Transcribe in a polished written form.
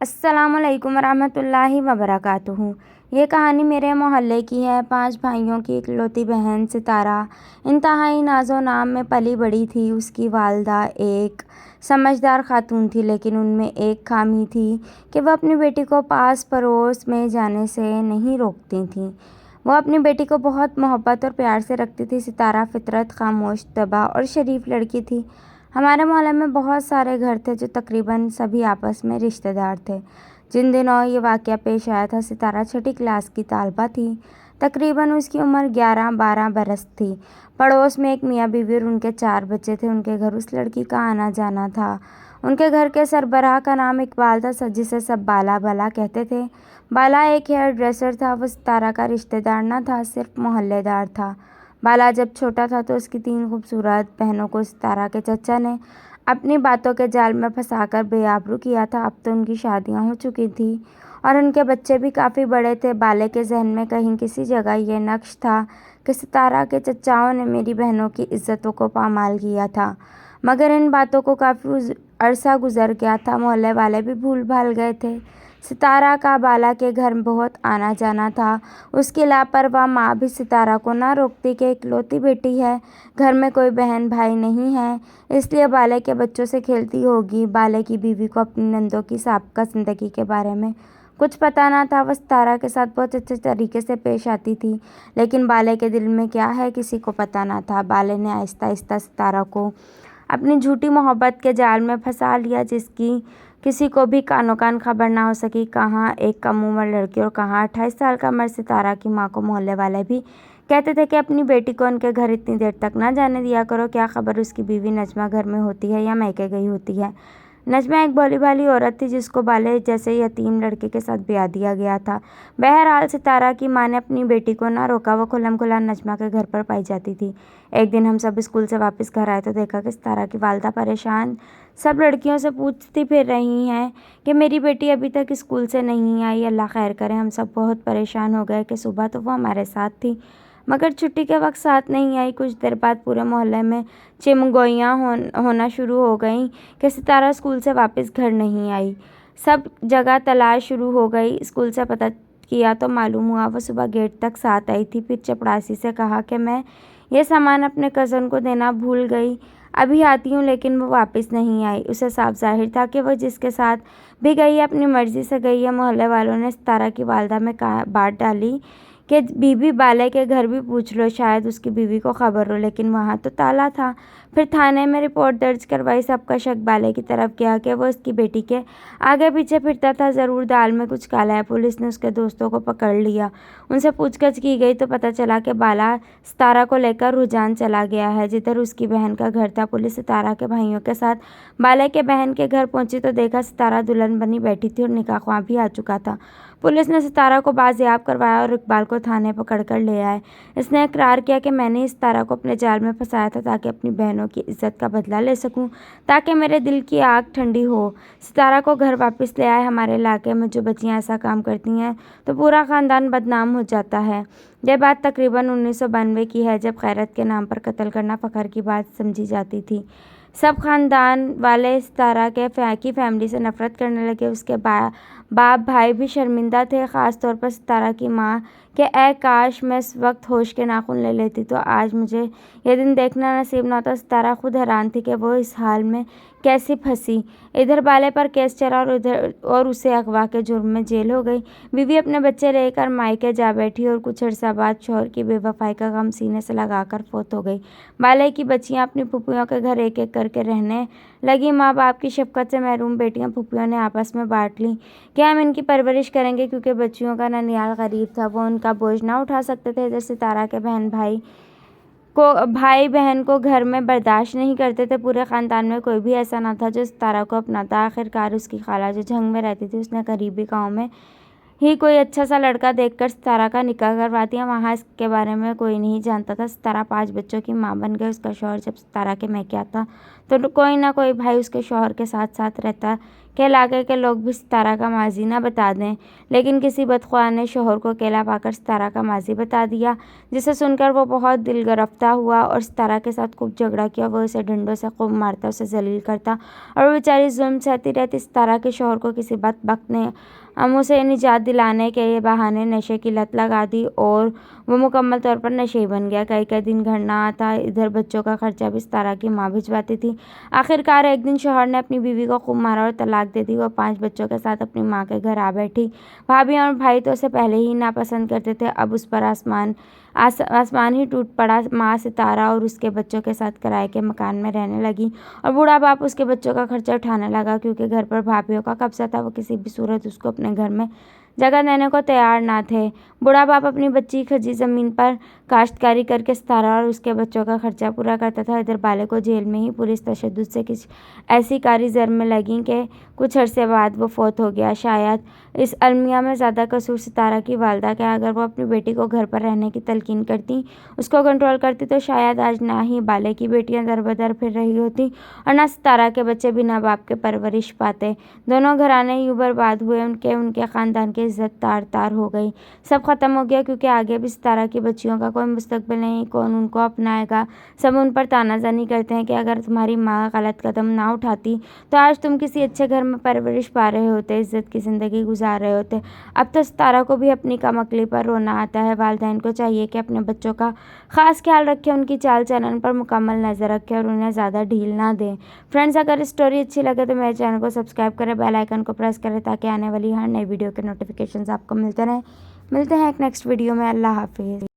السلام علیکم ورحمۃ اللہ وبرکاتہ۔ یہ کہانی میرے محلے کی ہے۔ 5 بھائیوں کی اکلوتی بہن ستارہ انتہائی ناز و نام میں پلی بڑھی تھی۔ اس کی والدہ ایک سمجھدار خاتون تھی، لیکن ان میں ایک خامی تھی کہ وہ اپنی بیٹی کو پاس پڑوس میں جانے سے نہیں روکتی تھیں۔ وہ اپنی بیٹی کو بہت محبت اور پیار سے رکھتی تھی۔ ستارہ فطرت خاموش طبع اور شریف لڑکی تھی۔ ہمارے محلے میں بہت سارے گھر تھے جو تقریباً سبھی آپس میں رشتہ دار تھے۔ جن دنوں یہ واقعہ پیش آیا تھا، ستارہ چھٹی کلاس کی طالبہ تھی۔ تقریباً اس کی عمر 11-12 برس تھی۔ پڑوس میں ایک میاں بیوی اور ان کے 4 بچے تھے۔ ان کے گھر اس لڑکی کا آنا جانا تھا۔ ان کے گھر کے سربراہ کا نام اقبال تھا، جسے سب بالا بالا کہتے تھے۔ بالا ایک ہیئر ڈریسر تھا۔ وہ ستارہ کا رشتہ دار نہ تھا، صرف محلے دار تھا۔ بالا جب چھوٹا تھا تو اس کی 3 خوبصورت بہنوں کو ستارہ کے چچا نے اپنی باتوں کے جال میں پھنسا کر بے آبرو کیا تھا۔ اب تو ان کی شادیاں ہو چکی تھیں اور ان کے بچے بھی کافی بڑے تھے۔ بالے کے ذہن میں کہیں کسی جگہ یہ نقش تھا کہ ستارہ کے چچاؤں نے میری بہنوں کی عزتوں کو پامال کیا تھا، مگر ان باتوں کو کافی عرصہ گزر گیا تھا۔ محلے والے بھی بھول بھال گئے تھے۔ ستارہ کا بالا کے گھر بہت آنا جانا تھا۔ اس کی لاپرواہ ماں بھی ستارہ کو نہ روکتی کہ اکلوتی بیٹی ہے، گھر میں کوئی بہن بھائی نہیں ہے، اس لیے بالے کے بچوں سے کھیلتی ہوگی۔ بالے کی بیوی کو اپنی نندوں کی سابقہ زندگی کے بارے میں کچھ پتہ نہ تھا۔ وہ ستارہ کے ساتھ بہت اچھے طریقے سے پیش آتی تھی، لیکن بالے کے دل میں کیا ہے کسی کو پتہ نہ تھا۔ بالے نے آہستہ آہستہ ستارہ کو اپنی جھوٹی محبت کے جال میں پھنسا لیا، جس کی کسی کو بھی کانوں کان خبر نہ ہو سکی۔ کہاں ایک کم عمر لڑکی اور کہاں 28 سال کا مرد۔ ستارہ کی ماں کو محلے والے بھی کہتے تھے کہ اپنی بیٹی کو ان کے گھر اتنی دیر تک نہ جانے دیا کرو، کیا خبر اس کی بیوی نجمہ گھر میں ہوتی ہے یا میکے گئی ہوتی ہے۔ نجمہ ایک بھولی بھالی عورت تھی جس کو بالے جیسے یتیم لڑکے کے ساتھ بیاہ دیا گیا تھا۔ بہرحال ستارہ کی ماں نے اپنی بیٹی کو نہ روکا، وہ کھلم کھلا نجمہ کے گھر پر پائی جاتی تھی۔ ایک دن ہم سب اسکول سے واپس گھر آئے تو دیکھا کہ ستارہ کی والدہ پریشان سب لڑکیوں سے پوچھتی پھر رہی ہیں کہ میری بیٹی ابھی تک اسکول سے نہیں آئی، اللہ خیر کرے۔ ہم سب بہت پریشان ہو گئے کہ صبح تو وہ ہمارے ساتھ تھی مگر چھٹی کے وقت ساتھ نہیں آئی۔ کچھ دیر بعد پورے محلے میں چمگوئیاں ہونا شروع ہو گئیں کہ ستارہ اسکول سے واپس گھر نہیں آئی۔ سب جگہ تلاش شروع ہو گئی۔ اسکول سے پتہ کیا تو معلوم ہوا وہ صبح گیٹ تک ساتھ آئی تھی، پھر چپڑاسی سے کہا کہ میں یہ سامان اپنے کزن کو دینا بھول گئی، ابھی آتی ہوں، لیکن وہ واپس نہیں آئی۔ اسے صاف ظاہر تھا کہ وہ جس کے ساتھ بھی گئی ہے اپنی مرضی سے گئی ہے۔ محلے والوں نے ستارہ کی والدہ میں بات ڈالی کہ بی بی بالے کے گھر بھی پوچھ لو، شاید اس کی بیوی کو خبر ہو، لیکن وہاں تو تالا تھا۔ پھر تھانے میں رپورٹ درج کروائی۔ سب کا شک بالے کی طرف گیا کہ وہ اس کی بیٹی کے آگے پیچھے پھرتا تھا، ضرور دال میں کچھ کالا ہے۔ پولیس نے اس کے دوستوں کو پکڑ لیا، ان سے پوچھ گچھ کی گئی تو پتہ چلا کہ بالا ستارہ کو لے کر رجحان چلا گیا ہے جدھر اس کی بہن کا گھر تھا۔ پولیس ستارہ کے بھائیوں کے ساتھ بالے کے بہن کے گھر پہنچی تو دیکھا ستارہ دلہن بنی بیٹھی تھی اور نکاح خواہ بھی آ چکا تھا۔ پولیس نے ستارہ کو بازیاب کروایا اور اقبال کو تھانے پکڑ کر لے آئے۔ اس نے اقرار کیا کہ میں نے ستارہ کو اپنے جال میں پھنسایا تھا تاکہ اپنی بہنوں کی عزت کا بدلہ لے سکوں، تاکہ میرے دل کی آگ ٹھنڈی ہو۔ ستارہ کو گھر واپس لے آئے۔ ہمارے علاقے میں جو بچیاں ایسا کام کرتی ہیں تو پورا خاندان بدنام ہو جاتا ہے۔ یہ بات تقریباً 1992 کی ہے، جب غیرت کے نام پر قتل کرنا فخر کی بات سمجھی جاتی تھی۔ سب خاندان والے ستارہ کی فیملی سے نفرت کرنے لگے۔ اس کے باپ بھائی بھی شرمندہ تھے، خاص طور پر ستارہ کی ماں کہ اے کاش میں اس وقت ہوش کے ناخن لے لیتی تو آج مجھے یہ دن دیکھنا نصیب نہ ہوتا۔ ستارہ خود حیران تھی کہ وہ اس حال میں کیسی پھنسی۔ ادھر بالے پر کیس چلا اور اسے اغوا کے جرم میں جیل ہو گئی۔ بیوی اپنے بچے لے کر مائکے جا بیٹھی اور کچھ عرصہ بعد شوہر کی بے وفائی کا غم سینے سے لگا کر فوت ہو گئی۔ بالے کی بچیاں اپنی پھوپھیوں کے گھر ایک ایک کر کے رہنے لگیں۔ ماں باپ کی شفقت سے محروم بیٹیاں پھوپھیوں نے آپس میں بانٹ لیں کہ ہم ان کی پرورش کریں گے، کیونکہ بچیوں کا ننیال غریب تھا، وہ ان کا بوجھ نہ اٹھا سکتے تھے۔ ادھر ستارہ کے بھائی بہن کو گھر میں برداشت نہیں کرتے تھے۔ پورے خاندان میں کوئی بھی ایسا نہ تھا جو ستارہ کو اپناتا۔ آخرکار اس کی خالہ جو جھنگ میں رہتی تھی، اس نے قریبی گاؤں میں ہی کوئی اچھا سا لڑکا دیکھ کر ستارہ کا نکاح کروا دیا۔ وہاں اس کے بارے میں کوئی نہیں جانتا تھا۔ ستارہ 5 بچوں کی ماں بن گئی۔ اس کا شوہر جب ستارہ کے میکے آتا تو کوئی نہ کوئی بھائی اس کے شوہر کے ساتھ ساتھ رہتا کہ علاقے کے لوگ بھی ستارہ کا ماضی نہ بتا دیں، لیکن کسی بدخواہ نے شوہر کو اکیلا پا کر ستارہ کا ماضی بتا دیا، جسے سن کر وہ بہت دل گرفتہ ہوا اور ستارہ کے ساتھ خوب جھگڑا کیا۔ وہ اسے ڈنڈوں سے خوب مارتا، اسے ذلیل کرتا اور وہ بیچاری ظلم سہتی رہتی۔ ستارہ کے شوہر کو کسی بدبخت نے اسے نجات دلانے کے بہانے نشے کی لت لگا دی اور وہ مکمل طور پر نشئی بن گیا۔ کئی کئی دن گھر نہ آتا، ادھر بچوں کا خرچہ بھی ستارہ کی ماں بھجواتی تھی۔ آخرکار ایک دن شوہر نے اپنی بیوی کو خوب مارا اور طلاق دے دی۔ وہ 5 بچوں کے ساتھ اپنی ماں کے گھر آ بیٹھی۔ بھابھی اور بھائی تو اسے پہلے ہی ناپسند کرتے تھے، اب اس پر آسمان ہی ٹوٹ پڑا۔ ماں ستارہ اور اس کے بچوں کے ساتھ کرائے کے مکان میں رہنے لگی اور بوڑھا باپ اس کے بچوں کا خرچہ اٹھانے لگا۔ کیونکہ گھر پر بھابھیوں کا قبضہ تھا، وہ کسی بھی صورت اس کو اپنے گھر میں جگہ دینے کو تیار نہ تھے۔ بوڑھا باپ اپنی بچی کھجی زمین پر کاشتکاری کر کے ستارہ اور اس کے بچوں کا خرچہ پورا کرتا تھا۔ ادھر بالے کو جیل میں ہی پولیس تشدد سے ایسی کاری زر میں لگی کہ کچھ عرصے بعد وہ فوت ہو گیا۔ شاید اس المیہ میں زیادہ قصور ستارہ کی والدہ کا ہے۔ اگر وہ اپنی بیٹی کو گھر پر رہنے کی تلقین کرتی، اس کو کنٹرول کرتی، تو شاید آج نہ ہی بالے کی بیٹیاں در بدر پھر رہی ہوتی اور نہ ستارہ کے بچے بنا باپ کے پرورش پاتے۔ دونوں گھرانے یوں برباد ہوئے کہ ان کے خاندان کی عزت تار تار ہو گئی، سب ختم ہو گیا۔ کیونکہ آگے بھی ستارہ کی بچیوں کا کوئی مستقبل نہیں، کون ان کو اپنائے گا۔ سب ان پر طعنہ زنی کرتے ہیں کہ اگر تمہاری ماں غلط قدم نہ اٹھاتی تو آج تم کسی اچھے گھر میں پرورش پا رہے ہوتے، عزت کی زندگی گزار رہے ہوتے۔ اب تو ستارہ کو بھی اپنی کم عقلی پر رونا آتا ہے۔ والدین کو چاہیے کہ اپنے بچوں کا خاص خیال رکھیں، ان کی چال چلن پر مکمل نظر رکھیں اور انہیں زیادہ ڈھیل نہ دیں۔ فرینڈز، اگر اسٹوری اچھی لگے تو میرے چینل کو سبسکرائب کریں، بیل آئیکن کو پریس کریں تاکہ آنے والی ہر نئی ویڈیو کے نوٹیفیکیشنز آپ کو ملتے رہیں۔ ملتے ہیں ایک نیکسٹ ویڈیو میں۔ اللہ حافظ۔